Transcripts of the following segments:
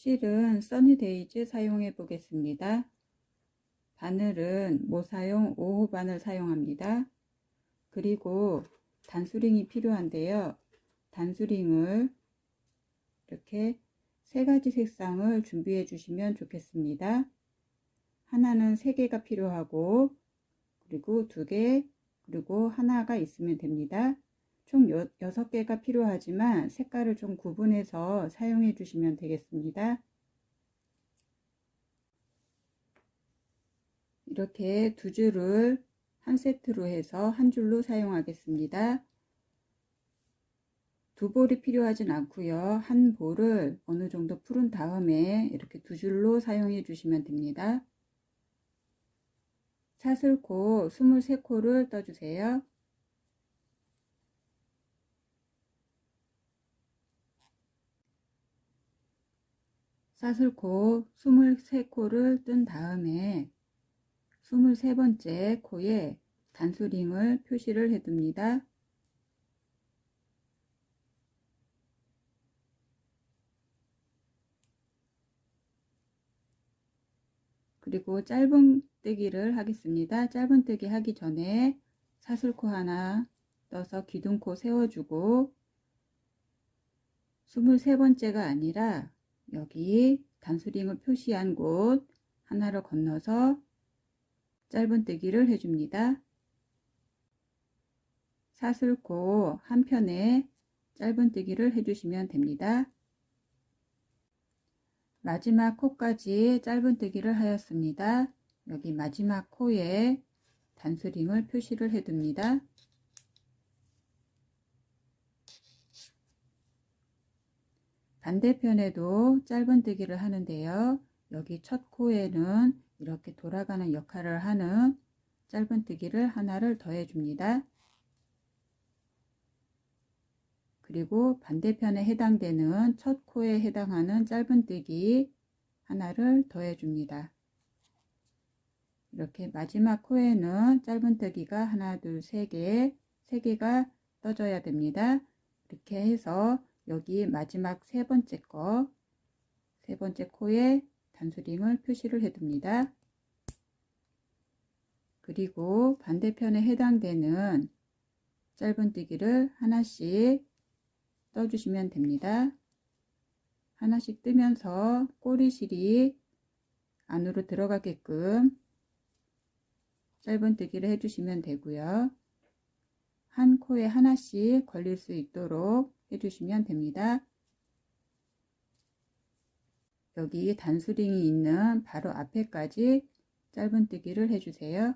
실은 써니데이즈 사용해 보겠습니다. 바늘은 모사용 5호 바늘 사용합니다. 그리고 단수링이 필요한데요. 단수링을 이렇게 3가지 색상을 준비해 주시면 좋겠습니다. 하나는 3개가 필요하고, 그리고 2개, 그리고 하나가 있으면 됩니다. 총 6개가 필요하지만 색깔을 좀 구분해서 사용해 주시면 되겠습니다. 이렇게 2줄을 한 세트로 해서 한 줄로 사용하겠습니다. 2볼이 필요하진 않고요. 한 볼을 어느 정도 풀은 다음에 이렇게 2줄로 사용해 주시면 됩니다. 사슬코 23코를 떠주세요. 사슬코 23코를 뜬 다음에 23번째 코에 단수링을 표시를 해둡니다. 그리고 짧은뜨기를 하겠습니다. 짧은뜨기 하기 전에 사슬코 하나 떠서 기둥코 세워주고 23번째가 아니라 여기 단수링을 표시한 곳 하나를 건너서 짧은뜨기를 해줍니다. 사슬코 한편에 짧은뜨기를 해주시면 됩니다. 마지막 코까지 짧은뜨기를 하였습니다. 여기 마지막 코에 단수링을 표시를 해둡니다. 반대편에도 짧은뜨기를 하는데요. 여기 첫 코에는 이렇게 돌아가는 역할을 하는 짧은뜨기를 하나를 더해 줍니다. 그리고 반대편에 해당되는 첫 코에 해당하는 짧은뜨기 하나를 더해 줍니다. 이렇게 마지막 코에는 짧은뜨기가 하나, 둘, 세 개가 떠줘야 됩니다. 이렇게 해서 여기 마지막 세 번째 코에 단수링을 표시를 해둡니다. 그리고 반대편에 해당되는 짧은뜨기를 하나씩 떠주시면 됩니다. 하나씩 뜨면서 꼬리실이 안으로 들어가게끔 짧은뜨기를 해주시면 되고요. 한 코에 하나씩 걸릴 수 있도록 해주시면 됩니다. 여기 단수링이 있는 바로 앞에까지 짧은뜨기를 해주세요.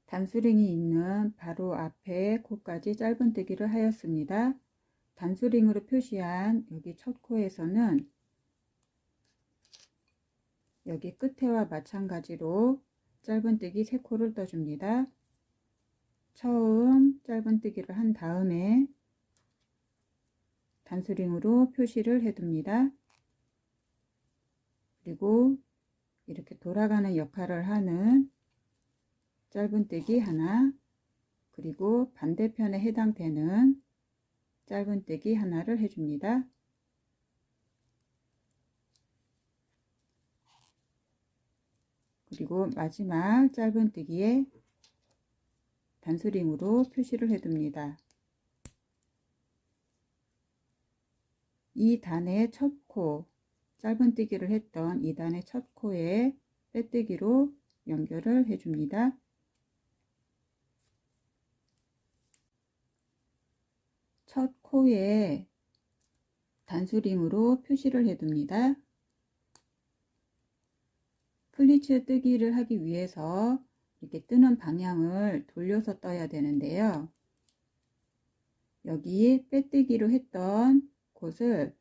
단수링이 있는 바로 앞에 코까지 짧은뜨기를 하였습니다. 단수링으로 표시한 여기 첫 코에서는 여기 끝에와 마찬가지로 짧은뜨기 3코를 떠줍니다. 처음 짧은뜨기를 한 다음에 단수링으로 표시를 해둡니다. 그리고 이렇게 돌아가는 역할을 하는 짧은뜨기 하나, 그리고 반대편에 해당되는 짧은뜨기 하나를 해줍니다. 그리고 마지막 짧은뜨기에 단수링으로 표시를 해둡니다. 이 단의 첫 코, 짧은뜨기를 했던 이 단의 첫 코에 빼뜨기로 연결을 해줍니다. 첫 코에 단수링으로 표시를 해둡니다. 플리츠 뜨기를 하기 위해서 이렇게 뜨는 방향을 돌려서 떠야 되는데요. 여기 빼뜨기로 했던 곳을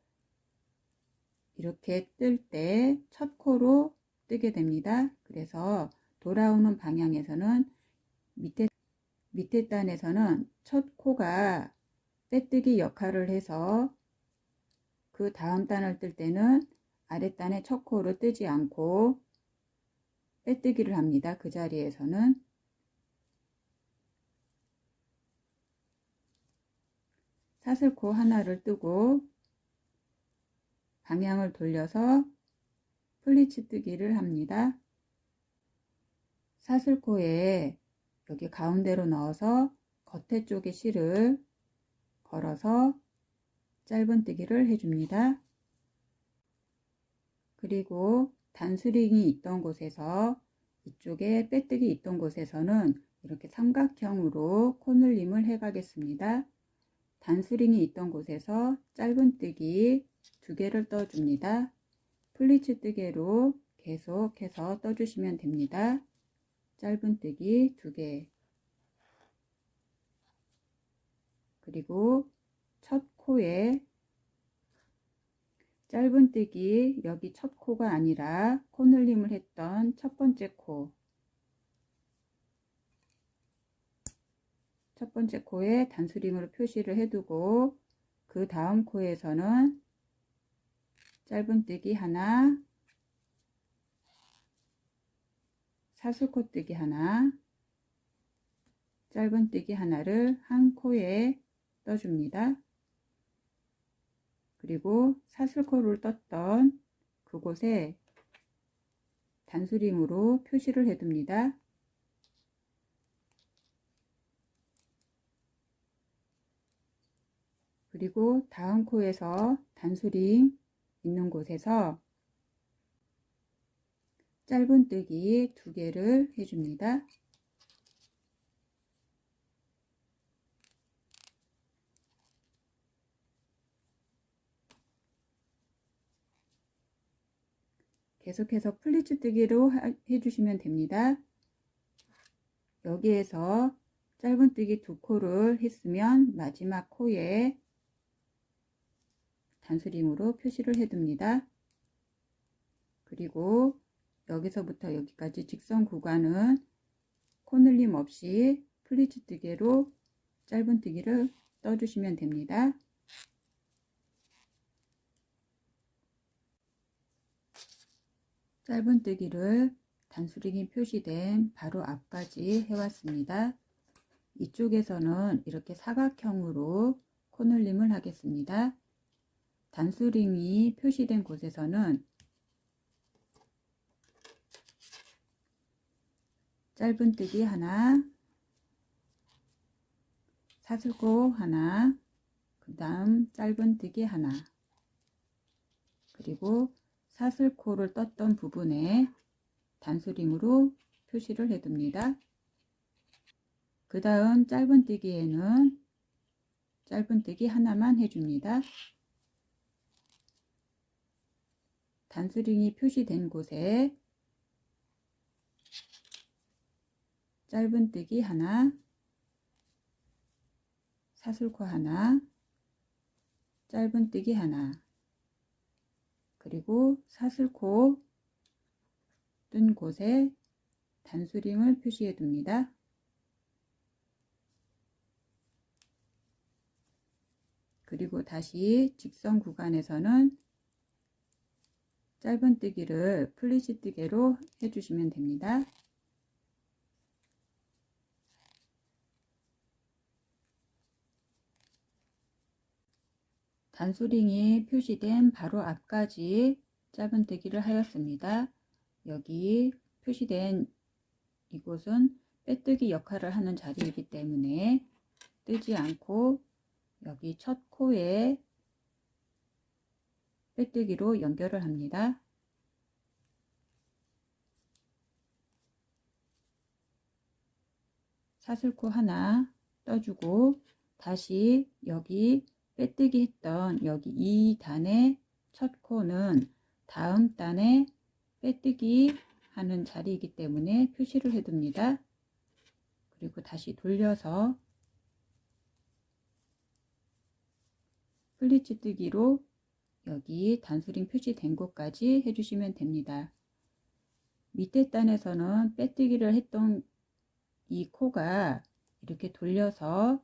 이렇게 뜰 때 첫 코로 뜨게 됩니다. 그래서 돌아오는 방향에서는 밑에 단에서는 첫 코가 빼뜨기 역할을 해서 그 다음 단을 뜰 때는 아랫단의 첫 코로 뜨지 않고 빼뜨기를 합니다. 그 자리에서는 사슬코 하나를 뜨고 방향을 돌려서 플리츠 뜨기를 합니다. 사슬코에 여기 가운데로 넣어서 겉에 쪽에 실을 걸어서 짧은뜨기를 해줍니다. 그리고 단수링이 있던 곳에서 이쪽에 빼뜨기 있던 곳에서는 이렇게 삼각형으로 코늘림을 해 가겠습니다. 단수링이 있던 곳에서 짧은뜨기 2개를 떠줍니다. 플리츠 뜨개로 계속해서 떠주시면 됩니다. 짧은뜨기 2개, 그리고 첫 코에 짧은뜨기, 여기 첫 코가 아니라 코늘림을 했던 첫 번째 코에 단수링으로 표시를 해두고 그 다음 코에서는 짧은뜨기 하나, 사슬코뜨기 하나, 짧은뜨기 하나를 한 코에 떠줍니다. 그리고 사슬코를 떴던 그곳에 단수링으로 표시를 해둡니다. 그리고 다음 코에서 단수링 있는 곳에서 짧은뜨기 2개를 해줍니다. 계속해서 플리츠 뜨기로 해주시면 됩니다. 여기에서 짧은뜨기 2코를 했으면 마지막 코에 단수링으로 표시를 해둡니다. 그리고 여기서부터 여기까지 직선 구간은 코늘림 없이 플리츠 뜨개로 짧은뜨기를 떠주시면 됩니다. 짧은뜨기를 단수링이 표시된 바로 앞까지 해왔습니다. 이쪽에서는 이렇게 사각형으로 코늘림을 하겠습니다. 단수링이 표시된 곳에서는 짧은뜨기 하나, 사슬코 하나, 그 다음 짧은뜨기 하나, 그리고 사슬코를 떴던 부분에 단수링으로 표시를 해둡니다. 그 다음 짧은뜨기에는 짧은뜨기 하나만 해줍니다. 단수링이 표시된 곳에 짧은뜨기 하나, 사슬코 하나, 짧은뜨기 하나, 그리고 사슬코 뜬 곳에 단수링을 표시해 둡니다. 그리고 다시 직선 구간에서는 짧은뜨기를 플리츠 뜨개로 해주시면 됩니다. 단수링이 표시된 바로 앞까지 짧은뜨기를 하였습니다. 여기 표시된 이곳은 빼뜨기 역할을 하는 자리이기 때문에 뜨지 않고 여기 첫 코에 빼뜨기로 연결을 합니다. 사슬코 하나 떠주고 다시 여기 빼뜨기 했던 여기 이 단의 첫 코는 다음 단에 빼뜨기 하는 자리이기 때문에 표시를 해둡니다. 그리고 다시 돌려서 플리츠 뜨기로 여기 단수링 표시된 곳까지 해주시면 됩니다. 밑에 단에서는 빼뜨기를 했던 이 코가 이렇게 돌려서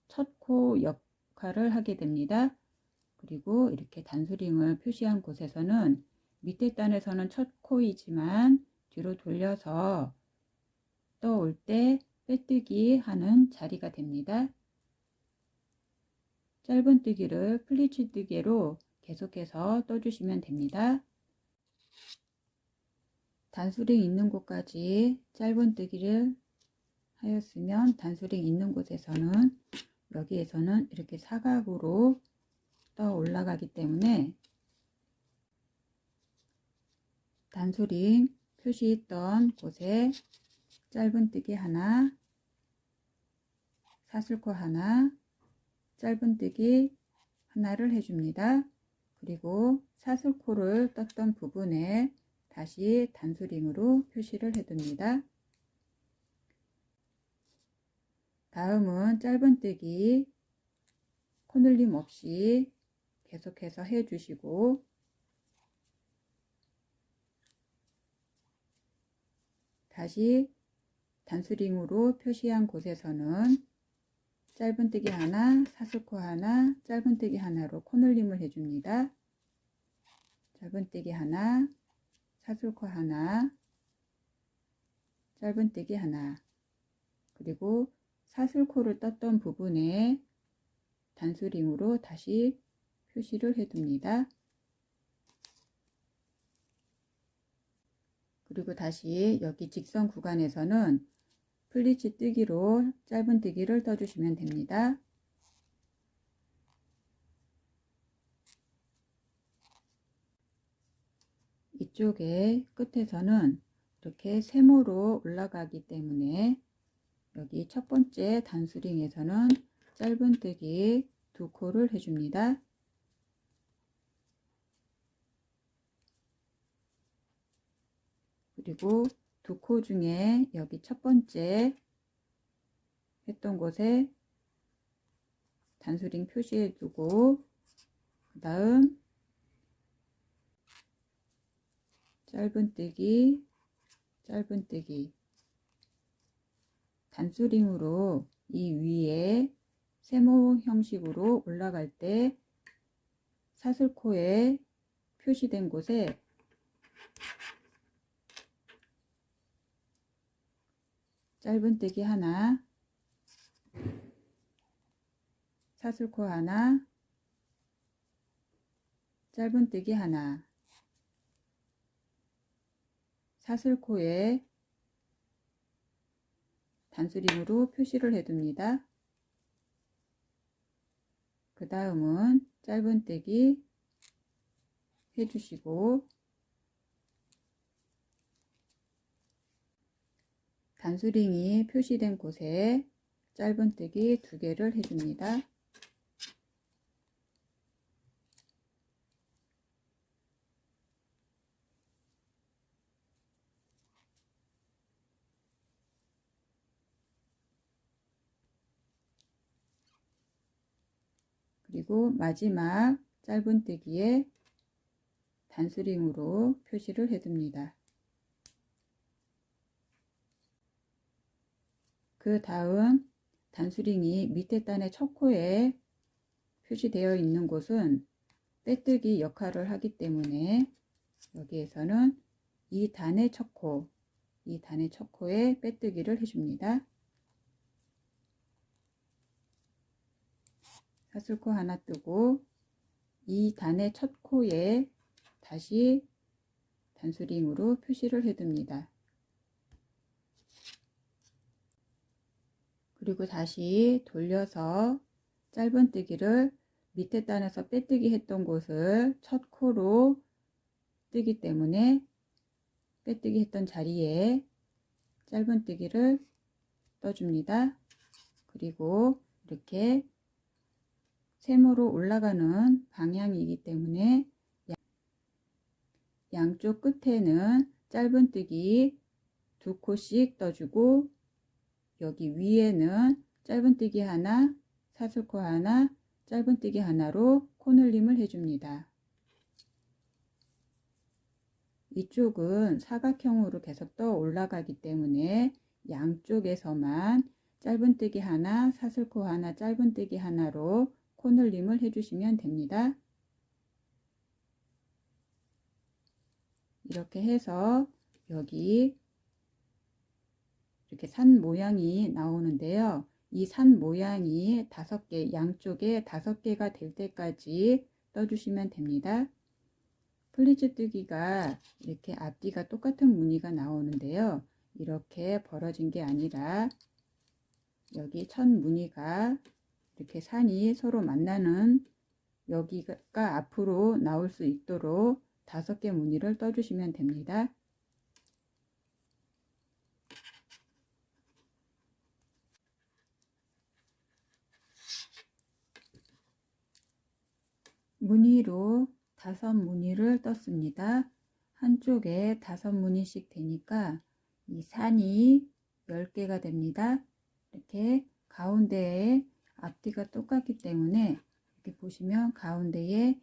첫 코 역할을 하게 됩니다. 그리고 이렇게 단수링을 표시한 곳에서는 밑에 단에서는 첫 코이지만 뒤로 돌려서 떠올 때 빼뜨기 하는 자리가 됩니다. 짧은뜨기를 플리츠뜨기로 계속해서 떠주시면 됩니다. 단수링 있는 곳까지 짧은뜨기를 하였으면 단수링 있는 곳에서는 여기에서는 이렇게 사각으로 떠 올라가기 때문에 단수링 표시했던 곳에 짧은뜨기 하나, 사슬코 하나, 짧은뜨기 하나를 해줍니다. 그리고 사슬코를 떴던 부분에 다시 단수링으로 표시를 해둡니다. 다음은 짧은뜨기 코늘림 없이 계속해서 해주시고 다시 단수링으로 표시한 곳에서는 짧은뜨기 하나, 사슬코 하나, 짧은뜨기 하나로 코늘림을 해줍니다. 짧은뜨기 하나, 사슬코 하나, 짧은뜨기 하나, 그리고 사슬코를 떴던 부분에 단수링으로 다시 표시를 해둡니다. 그리고 다시 여기 직선 구간에서는 플리츠 뜨기로 짧은뜨기를 떠주시면 됩니다. 이쪽에 끝에서는 이렇게 세모로 올라가기 때문에 여기 첫 번째 단수링에서는 짧은뜨기 2코를 해줍니다. 그리고 2코 중에 여기 첫 번째 했던 곳에 단수링 표시해 두고 그 다음 짧은뜨기, 짧은뜨기 단수링으로 이 위에 세모 형식으로 올라갈 때 사슬코에 표시된 곳에 짧은뜨기 하나, 사슬코 하나, 짧은뜨기 하나, 사슬코에 단수링으로 표시를 해둡니다. 그 다음은 짧은뜨기 해주시고 단수링이 표시된 곳에 짧은뜨기 2개를 해줍니다. 그리고 마지막 짧은뜨기에 단수링으로 표시를 해둡니다. 그 다음 단수링이 밑에 단의 첫 코에 표시되어 있는 곳은 빼뜨기 역할을 하기 때문에 여기에서는 이 단의 첫 코, 이 단의 첫 코에 빼뜨기를 해줍니다. 사슬코 하나 뜨고 이 단의 첫 코에 다시 단수링으로 표시를 해둡니다. 그리고 다시 돌려서 짧은뜨기를 밑에 단에서 빼뜨기 했던 곳을 첫 코로 뜨기 때문에 빼뜨기 했던 자리에 짧은뜨기를 떠줍니다. 그리고 이렇게 세모로 올라가는 방향이기 때문에 양쪽 끝에는 짧은뜨기 2코씩 떠주고 여기 위에는 짧은뜨기 하나, 사슬코 하나, 짧은뜨기 하나로 코늘림을 해줍니다. 이쪽은 사각형으로 계속 떠 올라가기 때문에 양쪽에서만 짧은뜨기 하나, 사슬코 하나, 짧은뜨기 하나로 코늘림을 해주시면 됩니다. 이렇게 해서 여기 이렇게 산 모양이 나오는데요. 이 산 모양이 5개, 양쪽에 5개가 될 때까지 떠주시면 됩니다. 플리츠 뜨기가 이렇게 앞뒤가 똑같은 무늬가 나오는데요. 이렇게 벌어진 게 아니라 여기 첫 무늬가 이렇게 산이 서로 만나는 여기가 앞으로 나올 수 있도록 5개 무늬를 떠주시면 됩니다. 무늬로 5무늬를 떴습니다. 한쪽에 5무늬씩 되니까 이 산이 10개가 됩니다. 이렇게 가운데에 앞뒤가 똑같기 때문에 이렇게 보시면 가운데에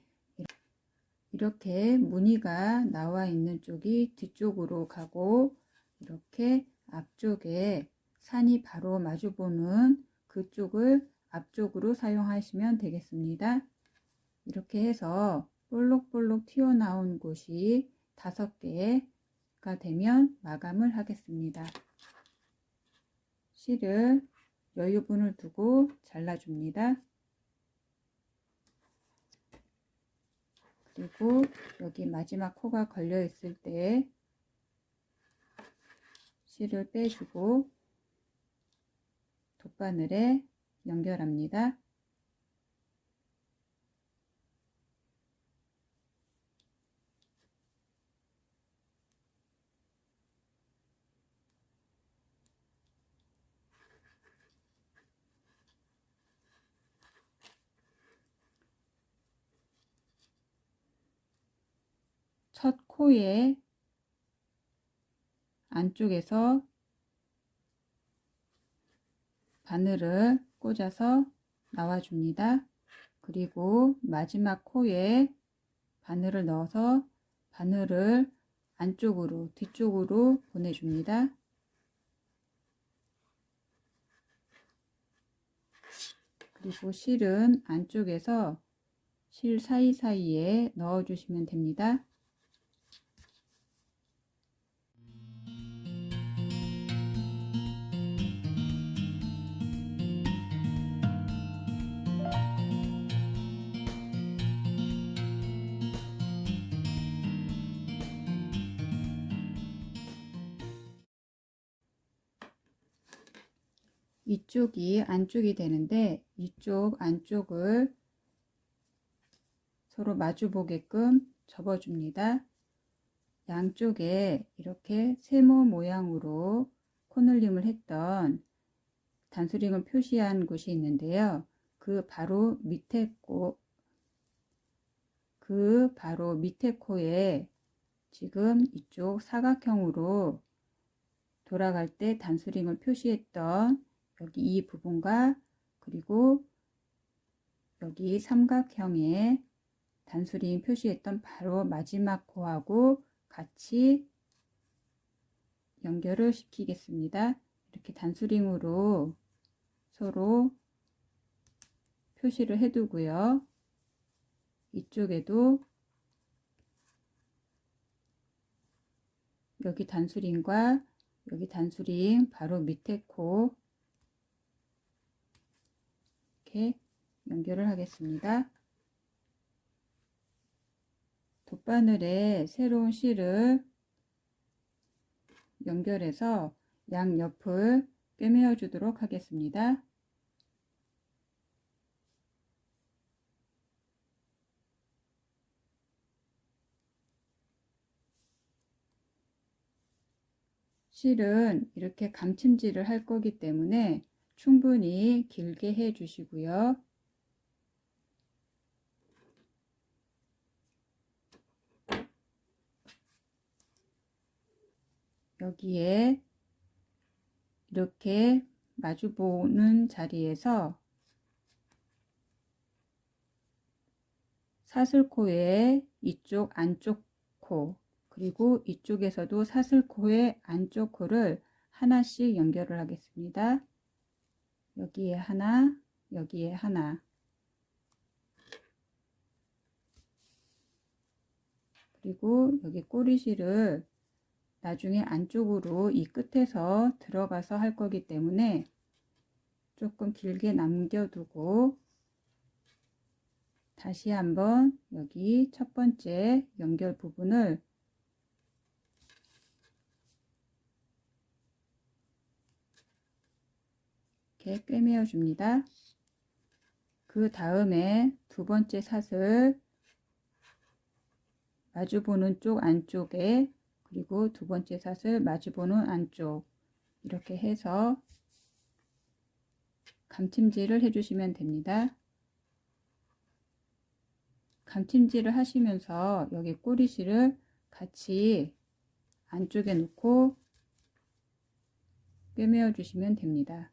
이렇게 무늬가 나와 있는 쪽이 뒤쪽으로 가고 이렇게 앞쪽에 산이 바로 마주보는 그쪽을 앞쪽으로 사용하시면 되겠습니다. 이렇게 해서 볼록볼록 튀어나온 곳이 5개가 되면 마감을 하겠습니다. 실을 여유분을 두고 잘라줍니다. 그리고 여기 마지막 코가 걸려 있을 때 실을 빼주고 돗바늘에 연결합니다. 첫 코의 안쪽에서 바늘을 꽂아서 나와줍니다. 그리고 마지막 코에 바늘을 넣어서 바늘을 안쪽으로 뒤쪽으로 보내줍니다. 그리고 실은 안쪽에서 실 사이사이에 넣어주시면 됩니다. 이쪽이 안쪽이 되는데 이쪽 안쪽을 서로 마주 보게끔 접어줍니다. 양쪽에 이렇게 세모 모양으로 코늘림을 했던 단수링을 표시한 곳이 있는데요. 그 바로 밑에 코에 지금 이쪽 사각형으로 돌아갈 때 단수링을 표시했던 여기 이 부분과 그리고 여기 삼각형에 단수링 표시했던 바로 마지막 코하고 같이 연결을 시키겠습니다. 이렇게 단수링으로 서로 표시를 해두고요. 이쪽에도 여기 단수링과 여기 단수링 바로 밑에 코 이렇게 연결을 하겠습니다. 돗바늘에 새로운 실을 연결해서 양옆을 꿰매어 주도록 하겠습니다. 실은 이렇게 감침질을 할 거기 때문에 충분히 길게 해 주시고요. 여기에 이렇게 마주 보는 자리에서 사슬코의 이쪽 안쪽 코 그리고 이쪽에서도 사슬코의 안쪽 코를 하나씩 연결을 하겠습니다. 여기에 하나, 여기에 하나. 그리고 여기 꼬리실을 나중에 안쪽으로 이 끝에서 들어가서 할 거기 때문에 조금 길게 남겨두고 다시 한번 여기 첫 번째 연결 부분을 이렇게 꿰매어 줍니다. 그 다음에 두 번째 사슬 마주보는 쪽 안쪽에, 그리고 두 번째 사슬 마주보는 안쪽, 이렇게 해서 감침질을 해주시면 됩니다. 감침질을 하시면서 여기 꼬리실을 같이 안쪽에 놓고 꿰매어 주시면 됩니다.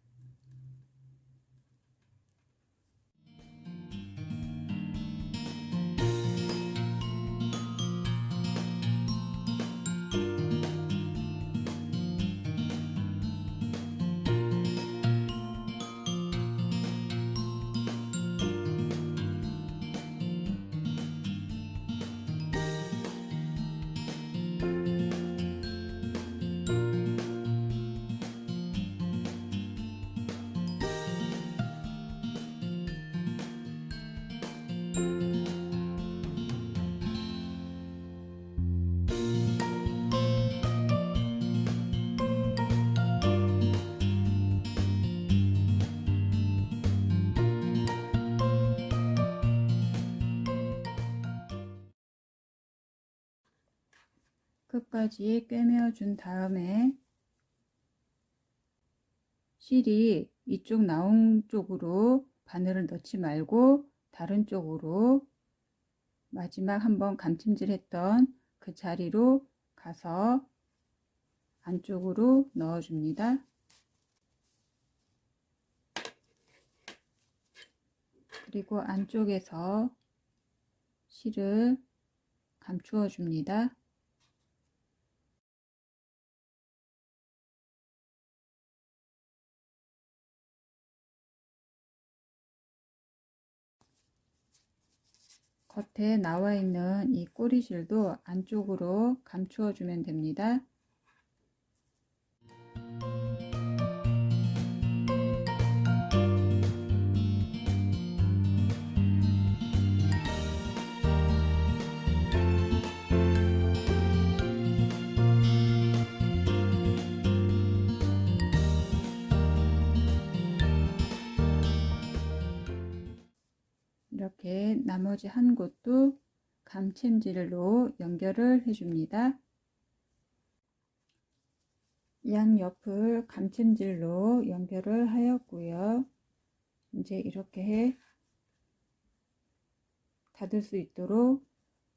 끝까지 꿰매어 준 다음에 실이 이쪽 나온 쪽으로 바늘을 넣지 말고 다른 쪽으로 마지막 한번 감침질 했던 그 자리로 가서 안쪽으로 넣어 줍니다. 그리고 안쪽에서 실을 감추어 줍니다. 겉에 나와 있는 이 꼬리실도 안쪽으로 감추어 주면 됩니다. 이렇게 나머지 한 곳도 감침질로 연결을 해줍니다. 양옆을 감침질로 연결을 하였고요. 이제 이렇게 닫을 수 있도록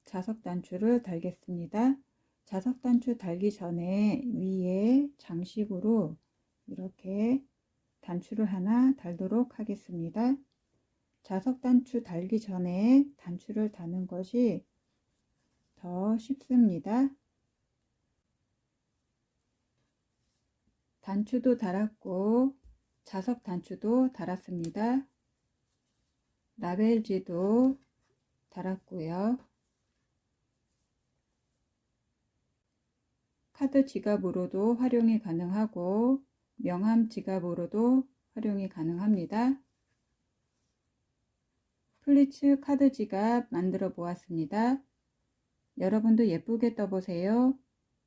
자석 단추를 달겠습니다. 자석 단추 달기 전에 위에 장식으로 이렇게 단추를 하나 달도록 하겠습니다. 자석 단추 달기 전에 단추를 다는 것이 더 쉽습니다. 단추도 달았고 자석 단추도 달았습니다. 라벨지도 달았고요. 카드 지갑으로도 활용이 가능하고 명함 지갑으로도 활용이 가능합니다. 플리츠 카드 지갑 만들어 보았습니다. 여러분도 예쁘게 떠보세요.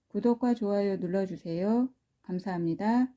구독과 좋아요 눌러주세요. 감사합니다.